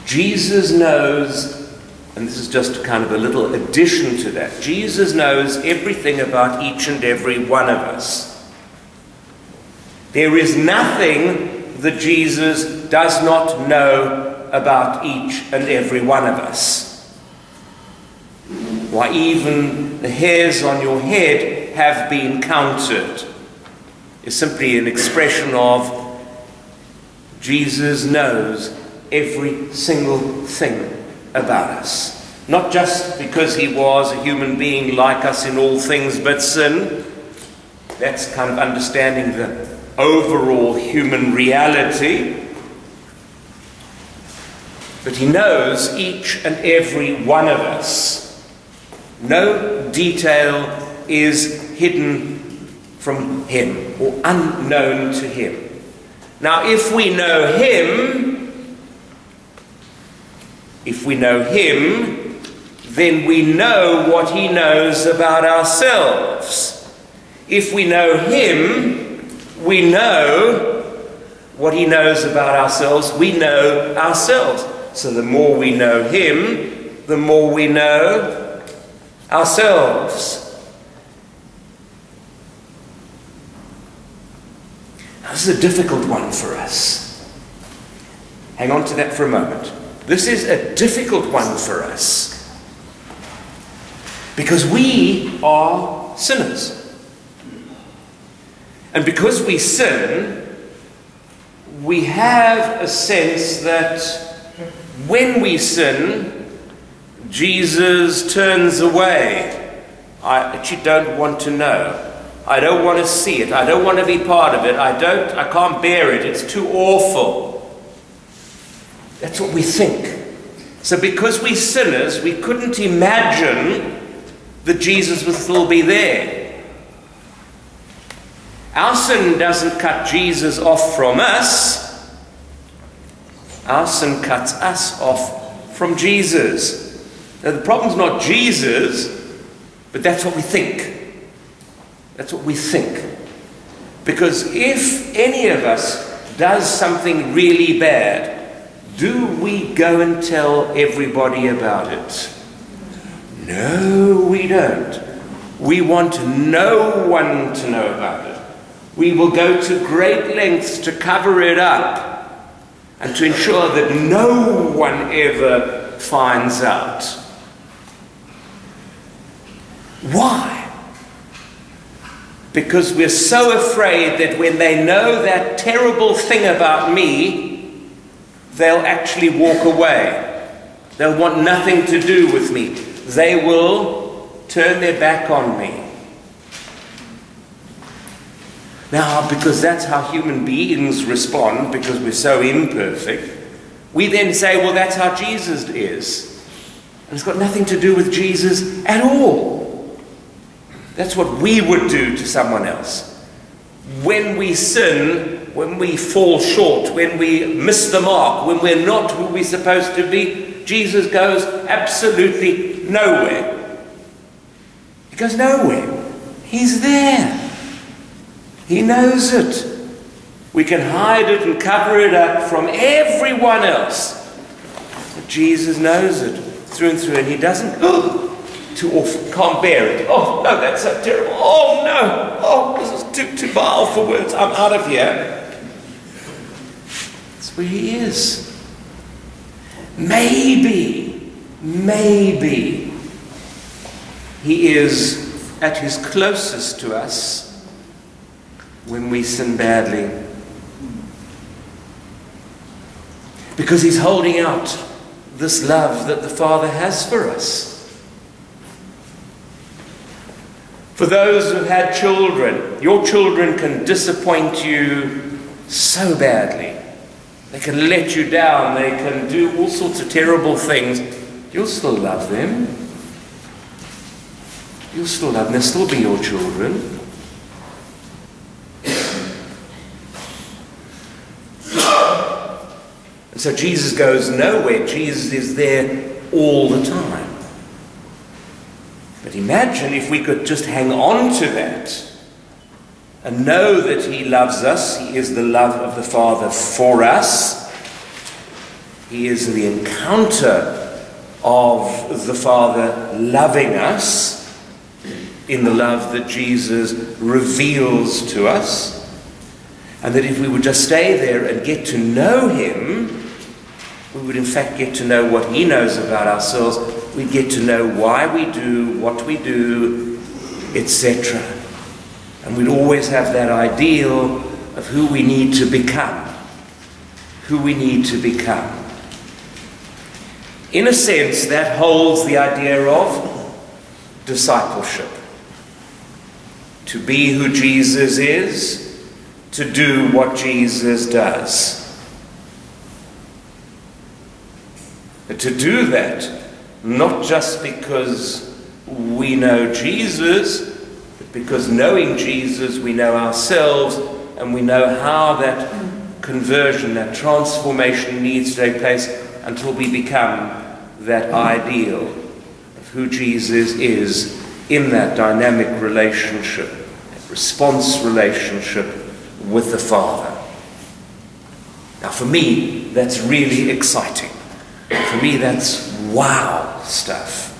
Jesus knows, and this is just kind of a little addition to that, Jesus knows everything about each and every one of us. There is nothing that Jesus does not know about each and every one of us. Why, even the hairs on your head have been counted. It's simply an expression of Jesus knows every single thing about us. Not just because he was a human being like us in all things but sin. That's kind of understanding the overall human reality. But he knows each and every one of us. No detail is hidden from him or unknown to him. Now, if we know him, then we know what he knows about ourselves. If we know him, we know what he knows about ourselves. We know ourselves. So the more we know him, the more we know ourselves. Now, this is a difficult one for us. Hang on to that for a moment. This is a difficult one for us. Because we are sinners. And because we sin, we have a sense that when we sin, Jesus turns away. I actually don't want to know. I don't want to see it. I don't want to be part of it. I can't bear it. It's too awful. That's what we think. So because we're sinners, we couldn't imagine that Jesus would still be there. Our sin doesn't cut Jesus off from us. Our sin cuts us off from Jesus. Now, the problem's not Jesus, but that's what we think. That's what we think. Because if any of us does something really bad, do we go and tell everybody about it? No, we don't. We want no one to know about it. We will go to great lengths to cover it up and to ensure that no one ever finds out. Why? Because we're so afraid that when they know that terrible thing about me, they'll actually walk away. They'll want nothing to do with me. They will turn their back on me. Now, because that's how human beings respond, because we're so imperfect, we then say, well, that's how Jesus is. And it's got nothing to do with Jesus at all. That's what we would do to someone else. When we sin, when we fall short, when we miss the mark, when we're not who we're supposed to be, Jesus goes absolutely nowhere. He goes nowhere. He's there. He knows it. We can hide it and cover it up from everyone else. But Jesus knows it through and through, and he doesn't too often, can't bear it. Oh no, that's so terrible. Oh no, oh, this is too vile for words. I'm out of here. That's where he is. Maybe he is at his closest to us when we sin badly. Because he's holding out this love that the Father has for us. For those who've had children, your children can disappoint you so badly. They can let you down. They can do all sorts of terrible things. You'll still love them. You'll still love them. They'll still be your children. And so Jesus goes nowhere. Jesus is there all the time. But imagine if we could just hang on to that and know that he loves us, he is the love of the Father for us, He is the encounter of the Father loving us in the love that Jesus reveals to us. And that if we would just stay there and get to know him, we would in fact get to know what he knows about ourselves. We'd get to know why we do what we do, etc. And we'd always have that ideal of who we need to become. Who we need to become. In a sense, that holds the idea of discipleship. To be who Jesus is, to do what Jesus does. But to do that, not just because we know Jesus, but because knowing Jesus, we know ourselves, and we know how that conversion, that transformation needs to take place until we become that ideal of who Jesus is in that dynamic relationship, that response relationship with the Father. Now for me, that's really exciting. For me, that's wow stuff.